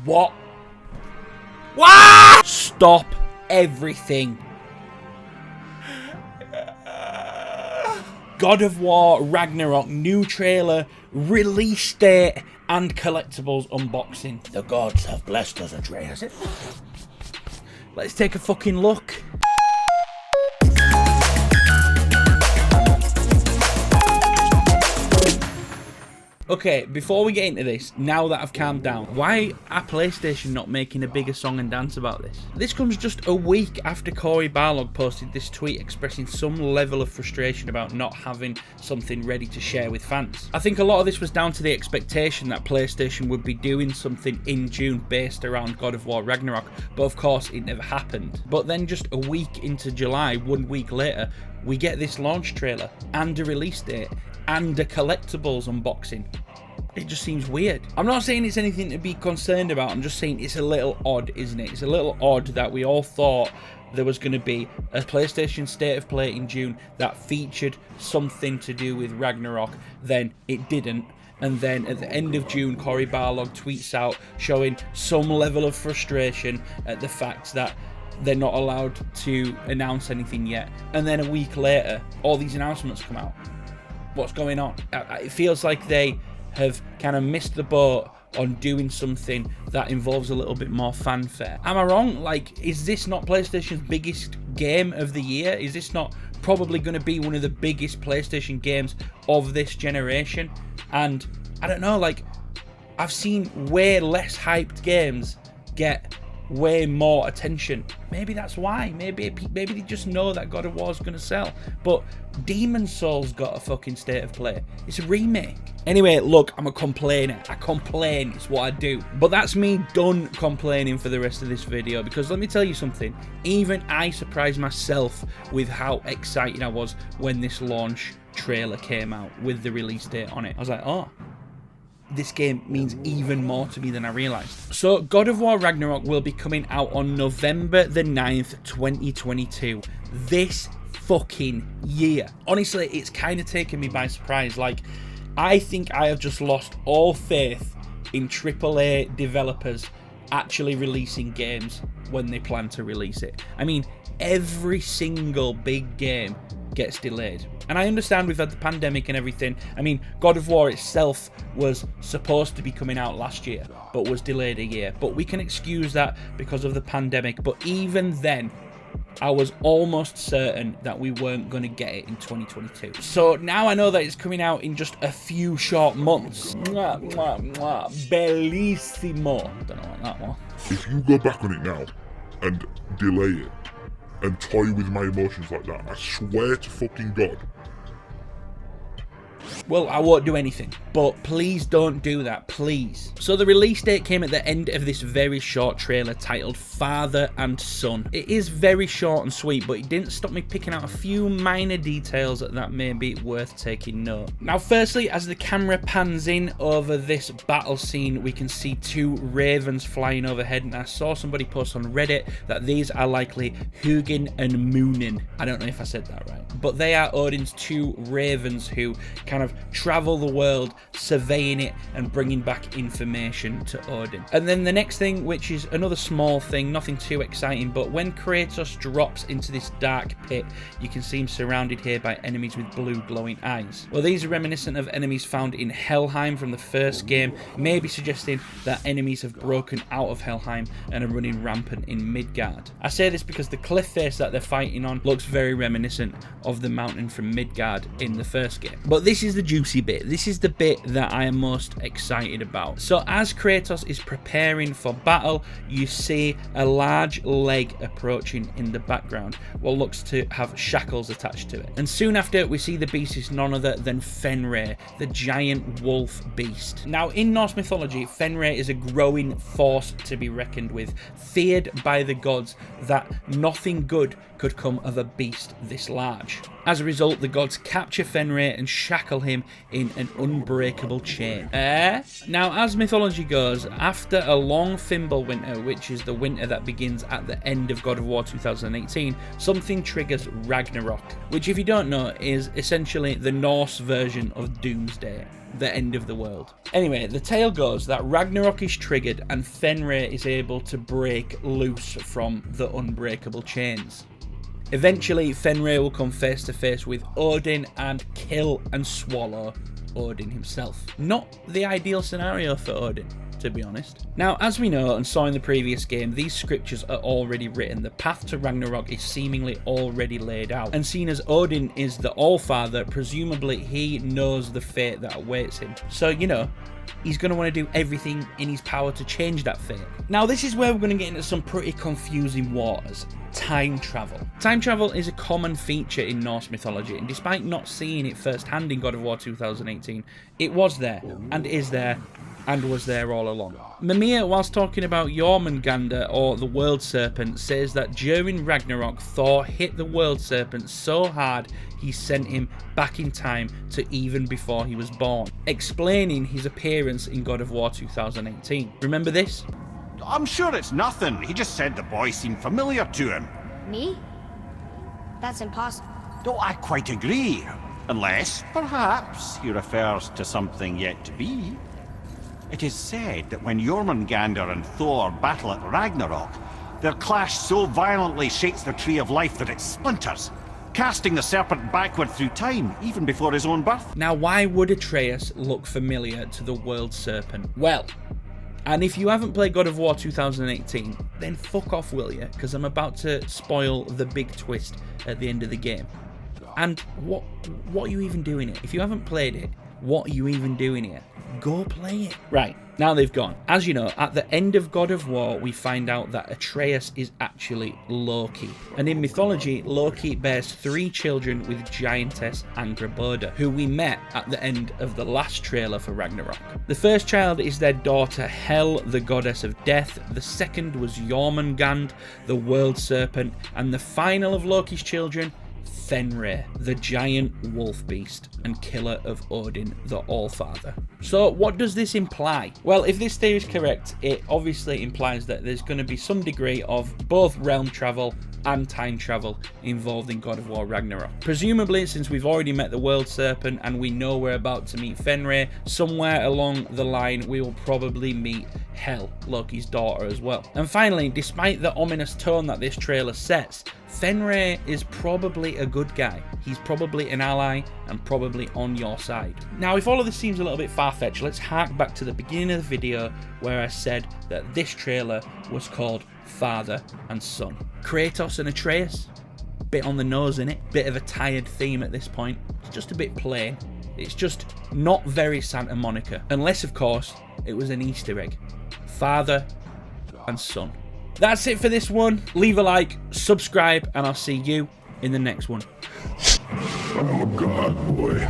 What? What? Stop everything. God of War Ragnarok new trailer, release date, and collectibles unboxing. The gods have blessed us, Atreus. Let's take a fucking look. Okay, before we get into this, now that I've calmed down, why are PlayStation not making a bigger song and dance about this? This comes just a week after Cory Barlog posted this tweet expressing some level of frustration about not having something ready to share with fans. I think a lot of this was down to the expectation that PlayStation would be doing something in June based around God of War Ragnarok, but of course it never happened. But then just a week into July, 1 week later, we get this launch trailer and a release date and a collectibles unboxing. It just seems weird. I'm not saying it's anything to be concerned about, I'm just saying it's a little odd, isn't it? It's a little odd that we all thought there was going to be a PlayStation State of Play in June that featured something to do with Ragnarok, then it didn't. And then at the end of June, Cory Barlog tweets out showing some level of frustration at the fact that they're not allowed to announce anything yet. And then a week later, all these announcements come out. What's going on? It feels like they have kind of missed the boat on doing something that involves a little bit more fanfare. Am I wrong? Like, is this not PlayStation's biggest game of the year? Is this not probably going to be one of the biggest PlayStation games of this generation? And I don't know, like, I've seen way less hyped games get way more attention. Maybe that's why. Maybe they just know that God of War is going to sell. But Demon's Souls got a fucking State of Play. It's a remake. Anyway, look, I'm a complainer. I complain. It's what I do. But that's me done complaining for the rest of this video, because let me tell you something. Even I surprised myself with how excited I was when this launch trailer came out with the release date on it. I was like, oh, this game means even more to me than I realised. So, God of War Ragnarok will be coming out on November the 9th, 2022. This fucking year. Honestly, it's kind of taken me by surprise. Like, I think I have just lost all faith in AAA developers actually releasing games when they plan to release it. I mean, every single big game gets delayed. And I understand we've had the pandemic and everything. I mean, God of War itself was supposed to be coming out last year, but was delayed a year. But we can excuse that because of the pandemic. But even then, I was almost certain that we weren't going to get it in 2022. So now I know that it's coming out in just a few short months. Mwah, mwah, mwah. Bellissimo. Don't know what that was. If you go back on it now and delay it and toy with my emotions like that, I swear to fucking God. Well, I won't do anything, but please don't do that, please. So the release date came at the end of this very short trailer titled Father and Son. It is very short and sweet, but it didn't stop me picking out a few minor details that may be worth taking note. Now, firstly, as the camera pans in over this battle scene, we can see two ravens flying overhead, and I saw somebody post on Reddit that these are likely Hugin and Moonin. I don't know if I said that right, but they are Odin's two ravens who kind of travel the world, surveying it and bringing back information to Odin. And then the next thing, which is another small thing, nothing too exciting, but when Kratos drops into this dark pit, you can see him surrounded here by enemies with blue glowing eyes. Well, these are reminiscent of enemies found in Helheim from the first game, maybe suggesting that enemies have broken out of Helheim and are running rampant in Midgard. I say this because the cliff face that they're fighting on looks very reminiscent of the mountain from Midgard in the first game. But this is the juicy bit. This is the bit that I am most excited about. So as Kratos is preparing for battle, you see a large leg approaching in the background, what looks to have shackles attached to it. And soon after, we see the beast is none other than Fenrir, the giant wolf beast. Now, in Norse mythology, Fenrir is a growing force to be reckoned with, feared by the gods that nothing good could come of a beast this large. As a result, the gods capture Fenrir and shackle him him in an unbreakable chain. Now, as mythology goes, after a long Fimbulwinter, which is the winter that begins at the end of God of War 2018, something triggers Ragnarok, which, if you don't know, is essentially the Norse version of Doomsday, the end of the world. Anyway, the tale goes that Ragnarok is triggered and Fenrir is able to break loose from the unbreakable chains. Eventually, Fenrir will come face to face with Odin and kill and swallow Odin himself. Not the ideal scenario for Odin, to be honest. Now, as we know and saw in the previous game, these scriptures are already written. The path to Ragnarok is seemingly already laid out. And seeing as Odin is the Allfather, presumably he knows the fate that awaits him. So, you know, he's going to want to do everything in his power to change that fate. Now, this is where we're going to get into some pretty confusing waters. Time travel. Time travel is a common feature in Norse mythology, and despite not seeing it firsthand in God of War 2018, it was there, and is there, and was there all along. Mimir, whilst talking about Jormungandr, or the World Serpent, says that during Ragnarok, Thor hit the World Serpent so hard he sent him back in time to even before he was born, explaining his appearance in God of War 2018. Remember this? I'm sure it's nothing. He just said the boy seemed familiar to him. Me? That's impossible. Oh, I quite agree. Unless, perhaps, he refers to something yet to be. It is said that when Jormungandr and Thor battle at Ragnarok, their clash so violently shakes the Tree of Life that it splinters, casting the serpent backward through time, even before his own birth. Now, why would Atreus look familiar to the World Serpent? Well, and if you haven't played God of War 2018, then fuck off, will you? Because I'm about to spoil the big twist at the end of the game. And what are you even doing here? If you haven't played it, what are you even doing here? Go play it. Right, now they've gone. As you know, at the end of God of War, we find out that Atreus is actually Loki. And in mythology, Loki bears 3 children with giantess Angrboda, who we met at the end of the last trailer for Ragnarok. The first child is their daughter Hel, the goddess of death. The second was Jormungandr, the world serpent. And the final of Loki's children, Fenrir, the giant wolf beast and killer of Odin, the Allfather. So what does this imply? Well, if this theory is correct, it obviously implies that there's going to be some degree of both realm travel and time travel involved in God of War Ragnarok. Presumably, since we've already met the World Serpent and we know we're about to meet Fenrir, somewhere along the line we will probably meet Hel, Loki's daughter, as well. And finally, despite the ominous tone that this trailer sets, Fenrir is probably a good guy. He's probably an ally and probably on your side. Now, if all of this seems a little bit far-fetched, let's hark back to the beginning of the video where I said that this trailer was called Father and Son. Kratos and Atreus, bit on the nose in it, bit of a tired theme at this point. It's just a bit plain. It's just not very Santa Monica, unless of course it was an Easter egg. Father and Son. That's it for this one. Leave a like, subscribe, and I'll see you in the next one. Oh God, boy.